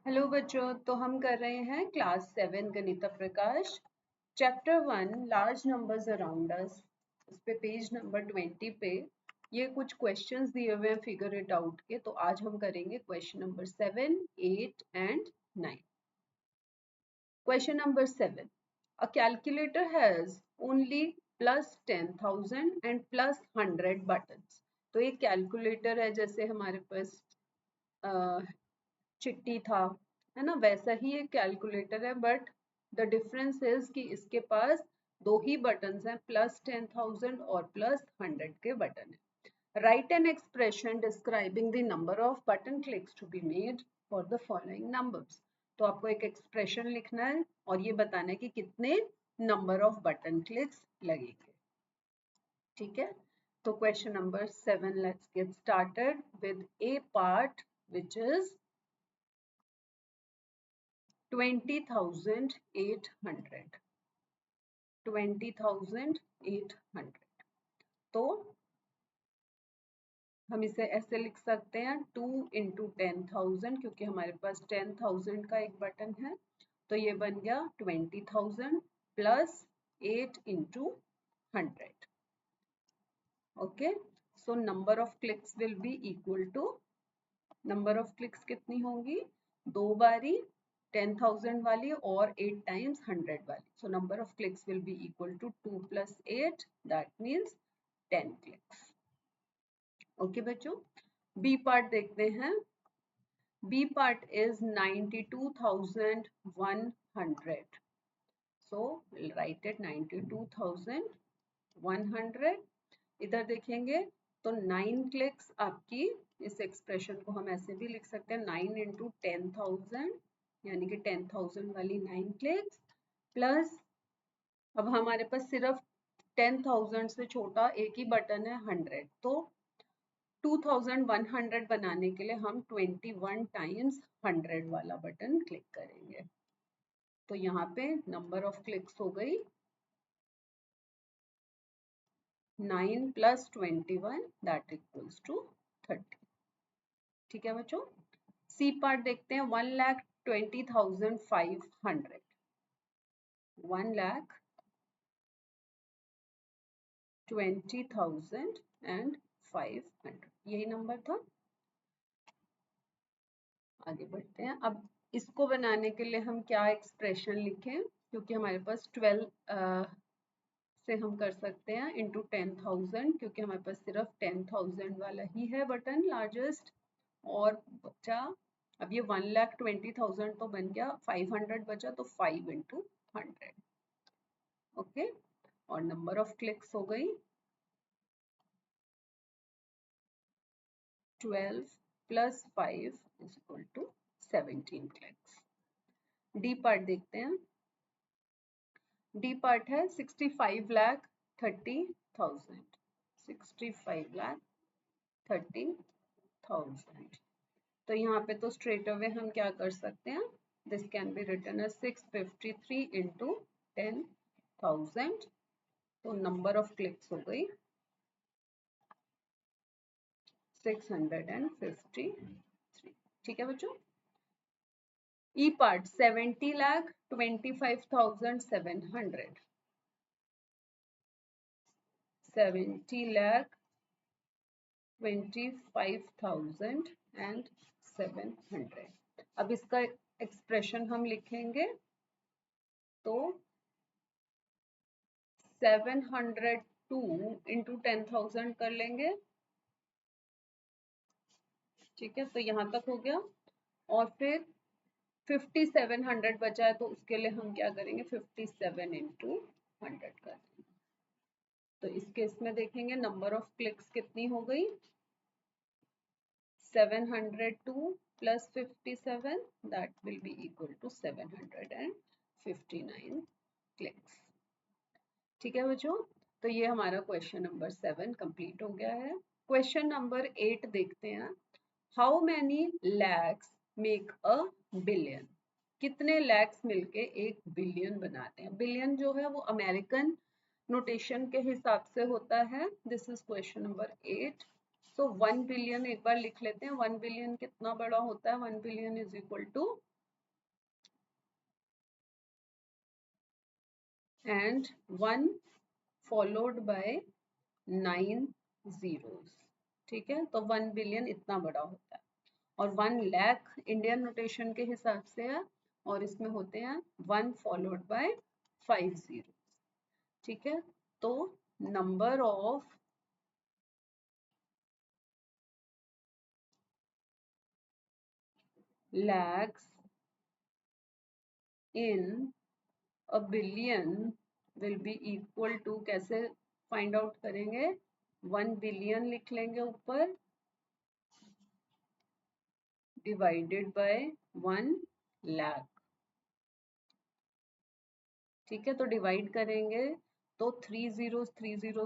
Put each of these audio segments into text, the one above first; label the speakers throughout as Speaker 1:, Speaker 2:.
Speaker 1: Hello बच्चों, तो हम कर रहे हैं class 7 Ganita Prakash chapter 1 large numbers around us. उस पे पेज नंबर 20 पे ये कुछ क्वेश्चंस दिए हुए हैं फिगर इट आउट के। तो आज हम करेंगे question number 7, 8 and 9। Question number 7, a calculator has only plus 10,000 and plus 100 buttons. तो ये कैलकुलेटर है, जैसे हमारे पास चिट्ठी था, है ना, वैसा ही एक कैलकुलेटर है, बट द डिफरेंस इज कि इसके पास दो ही बटन्स हैं, प्लस 10,000 और प्लस 100 के बटन है। Write an expression describing the number of button clicks to be made for the following numbers. तो आपको एक एक्सप्रेशन लिखना है और ये बताना है कि कितने नंबर ऑफ बटन क्लिक्स लगेंगे। ठीक है, तो question number 7, let's get started with A part which is 20,800। 20,800, तो हम इसे ऐसे लिख सकते हैं 2 इंटू 10,000, क्योंकि हमारे पास 10,000 का एक बटन है, तो ये बन गया 20,000 plus 8 into 100। Okay, so number of clicks will be equal to, number of clicks कितनी होंगी, दो बारी 10,000 वाली और 8 टाइम्स 100 वाली। So number of clicks will be equal to 2 plus 8, that means 10 clicks. Okay बच्चों, बी पार्ट देखते हैं। B part is 92,100, so write it 92,100। इधर देखेंगे तो 9 क्लिक्स आपकी, इस एक्सप्रेशन को हम ऐसे भी लिख सकते हैं 9 इंटू 10,000, यानी कि 10,000 वाली 9 क्लिक्स, प्लस अब हमारे पास सिर्फ 10,000 से छोटा एक ही बटन है 100, तो 2,100 बनाने के लिए हम 21 टाइम्स 100 वाला बटन क्लिक करेंगे। तो यहाँ पे नंबर ऑफ क्लिक्स हो गई 9 प्लस 21, दैट इक्वल्स टू 30। ठीक है बच्चों, सी पार्ट देखते हैं। 1,20,500, 1,20,500, यही नंबर था। आगे बढ़ते हैं। अब इसको बनाने के लिए हम क्या एक्सप्रेशन लिखें, क्योंकि हमारे पास 12 से हम कर सकते हैं इंटू 10,000, क्योंकि हमारे पास सिर्फ 10,000 वाला ही है बटन लार्जेस्ट, और बचा अब ये 1,20,000 तो बन गया, 500 बचा, तो 5 इंटू 100। ओके, और नंबर ऑफ क्लिक्स हो गई 12 plus 5 is equal to 17 clicks. D part देखते हैं। डी पार्ट है 65,30,000, 65,30,000। तो यहाँ पे तो स्ट्रेट अवे हम क्या कर सकते हैं, this can be written as 653 into 10,000। तो नंबर ऑफ क्लिक्स हो गई 653। ठीक है बच्चों। ई पार्ट 70,25,700, 70,25,700। अब इसका एक्सप्रेशन हम लिखेंगे तो 702 इंटू 10,000 कर लेंगे। ठीक है, तो यहाँ तक हो गया, और फिर 5700 बचा है, तो उसके लिए हम क्या करेंगे, 57 इंटू 100 कर देंगे। तो इस केस में देखेंगे नंबर ऑफ क्लिक्स कितनी हो गई, 702 plus 57, that will be equal to 759 clicks. ठीक है बच्चों, तो ये हमारा क्वेश्चन नंबर 7 कंप्लीट हो गया है। क्वेश्चन नंबर 8 देखते हैं। How many lakhs make a billion. कितने लैक्स मिलके एक बिलियन बनाते हैं। बिलियन जो है वो अमेरिकन नोटेशन के हिसाब से होता है। This is question number 8। So 1 billion एक बार लिख लेते हैं। 1 बिलियन कितना बड़ा होता है, 1 billion is equal to and 1 followed by 9 zeros। ठीक है, तो 1 बिलियन इतना बड़ा होता है और 1 लाख इंडियन नोटेशन के हिसाब से है और इसमें होते हैं 1 फॉलोड बाय 5 zeros। ठीक है, तो number of lakhs in a billion will be equal to, कैसे फाइंड आउट करेंगे, 1 बिलियन लिख लेंगे ऊपर डिवाइडेड बाय 1 लाख। ठीक है, तो डिवाइड करेंगे तो 3 zeros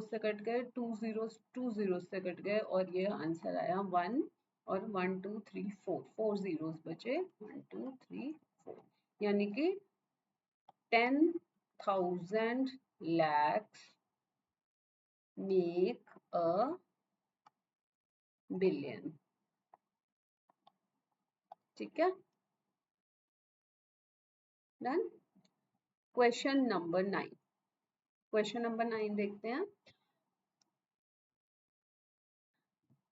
Speaker 1: से कट गए, 2 zeros से कट गए और ये आंसर आया 1 और 1 2 3 4 4 zeros बचे 1 2 3 4, यानी कि 10,000 lakhs make a billion। ठीक है, done. Question number 9, question number 9 देखते हैं।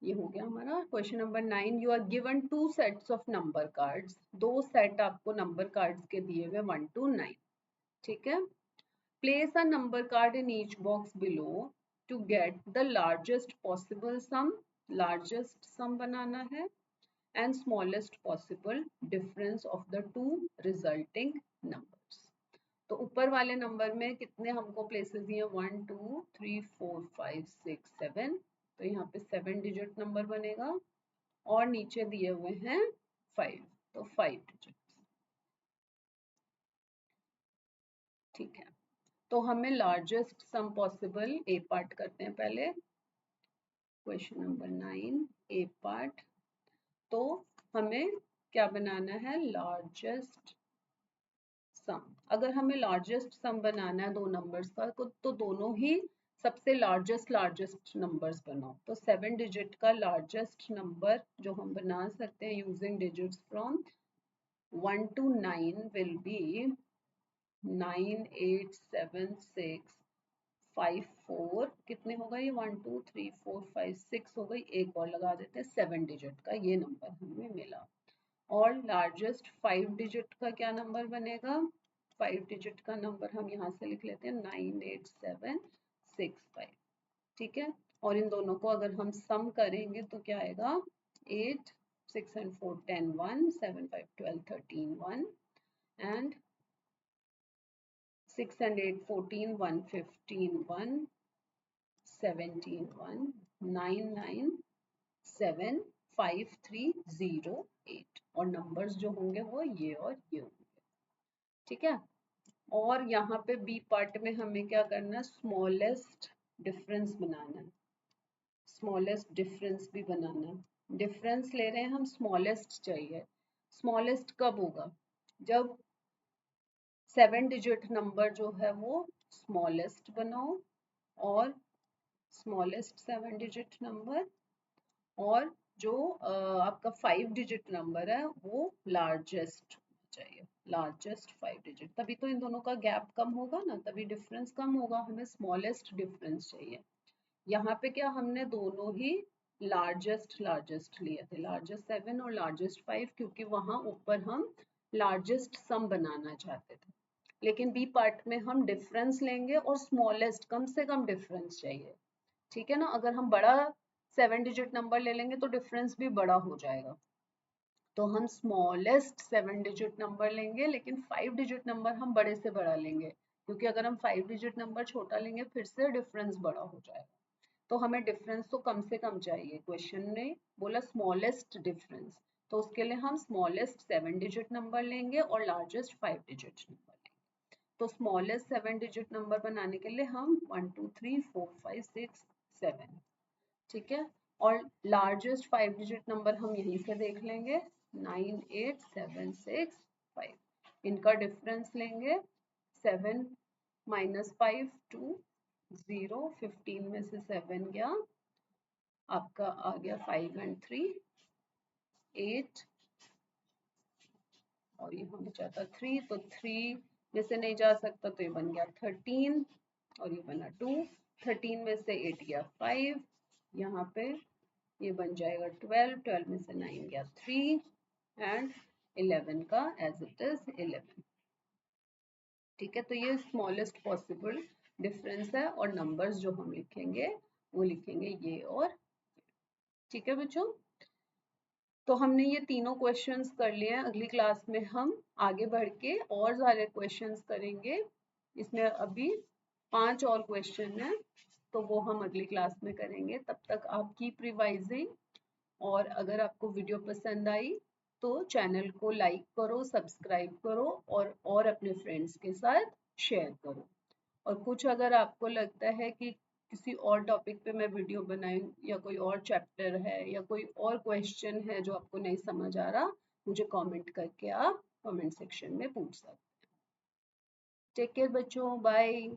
Speaker 1: ये हो गया हमारा question number 9। You are given 2 sets of number cards, 2 set आपको नंबर कार्ड्स के दिए हुए 1 to 9। ठीक है, place a number card in each box below to get the largest possible sum, largest sum बनाना है and smallest possible difference of the two resulting numbers. तो ऊपर वाले नंबर में कितने हमको प्लेसेस दिए, 1 2 3 4 5 6 7, तो यहाँ पे 7 डिजिट नंबर बनेगा और नीचे दिए हुए हैं 5, तो 5 डिजिट। ठीक है, तो हमें लार्जेस्ट सम पॉसिबल ए पार्ट करते हैं पहले। क्वेश्चन नंबर 9 ए पार्ट, तो हमें क्या बनाना है, लार्जेस्ट सम। अगर हमें लार्जेस्ट सम बनाना है दो नंबर्स का तो दोनों ही सबसे लार्जेस्ट नंबर्स बनाओ। तो 7 डिजिट का लार्जेस्ट नंबर जो हम बना सकते हैं using digits from 1 to 9 will be 9 8 7 6 5 4, कितने हो गए, 1 2 3 4 5 6 हो गई, एक और लगा देते हैं 7 डिजिट का, ये नंबर हमें मिला। और लार्जेस्ट 5 डिजिट का क्या नंबर बनेगा, 5 डिजिट का नंबर हम यहाँ से लिख लेते हैं 98765। ठीक है, और इन दोनों को अगर हम सम करेंगे तो क्या आएगा, 8 6 and 4 10 1 7 5 12 13 1 एंड 6 and 8 14 1 15 1 17 1 9 9 7 5 3 0 8, और नंबर्स जो होंगे वो ये और ये होंगे। ठीक है, और यहाँ पे बी पार्ट में हमें क्या करना है, स्मॉलेस्ट डिफरेंस बनाना है, स्मॉलेस्ट डिफरेंस भी बनाना है। डिफरेंस ले रहे हैं हम, स्मॉलेस्ट चाहिए। स्मॉलेस्ट कब होगा, जब 7 डिजिट नंबर जो है वो स्मॉलेस्ट बनाओ और स्मॉलेस्ट 7 डिजिट नंबर, और जो आपका 5 डिजिट नंबर है वो लार्जेस्ट चाहिए, लार्जेस्ट 5 डिजिट, तभी तो इन दोनों का गैप कम होगा ना, तभी डिफरेंस कम होगा, हमें स्मॉलेस्ट डिफरेंस चाहिए। यहाँ पे क्या हमने दोनों ही लार्जेस्ट लिए थे, लार्जेस्ट 7 और लार्जेस्ट 5, क्योंकि वहां ऊपर हम लार्जेस्ट सम बनाना चाहते थे। लेकिन बी पार्ट में हम डिफरेंस लेंगे और स्मॉलेस्ट, कम से कम डिफरेंस चाहिए। ठीक है ना, अगर हम बड़ा 7 डिजिट नंबर ले लेंगे तो डिफरेंस भी बड़ा हो जाएगा, तो हम स्मॉलेस्ट 7 डिजिट नंबर लेंगे, लेकिन 5 डिजिट नंबर हम बड़े से बड़ा लेंगे, क्योंकि अगर हम 5 डिजिट नंबर छोटा लेंगे फिर से डिफरेंस बड़ा हो जाएगा। तो हमें डिफरेंस तो कम से कम चाहिए, क्वेश्चन ने बोला स्मॉलेस्ट डिफरेंस, तो उसके लिए हम स्मॉलेस्ट 7 डिजिट नंबर लेंगे और लार्जेस्ट 5 डिजिट नंबर लेंगे। तो स्मॉलेस्ट 7 डिजिट नंबर बनाने के लिए हम 1 2 3 4 5 6 7, ठीक है, और लार्जेस्ट 5 डिजिट नंबर हम यहीं से देख लेंगे 98765, इनका डिफरेंस लेंगे 7 माइनस 5 2 0, 15 में से 7 गया, आपका आ गया 5 and 3 8, और यहाँ बचा था 3, तो 3 में से नहीं जा सकता तो ये बन गया 13 और ये बना 2। 13 में से 8 गया 5, यहाँ पे ये बन जाएगा 12, 12 में से 9 गया 3 एंड 11 का एज इट इज 11। ठीक है, तो ये स्मॉलेस्ट पॉसिबल डिफरेंस है और नंबर्स जो हम लिखेंगे वो लिखेंगे ये और। ठीक है बच्चों, तो हमने ये तीनों क्वेश्चंस कर लिए हैं। अगली क्लास में हम आगे बढ़ के और सारे क्वेश्चंस करेंगे। इसमें अभी 5 और क्वेश्चन हैं, तो वो हम अगली क्लास में करेंगे। तब तक आप कीप रिवाइजिंग, और अगर आपको वीडियो पसंद आई तो चैनल को लाइक करो, सब्सक्राइब करो और अपने फ्रेंड्स के साथ शेयर करो। और कुछ अगर आपको लगता है कि किसी और टॉपिक पे मैं वीडियो बनाऊं, या कोई और चैप्टर है या कोई और क्वेश्चन है जो आपको नहीं समझ आ रहा, मुझे कमेंट करके आप कमेंट सेक्शन में पूछ सकते हैं। टेक केयर बच्चों, बाय।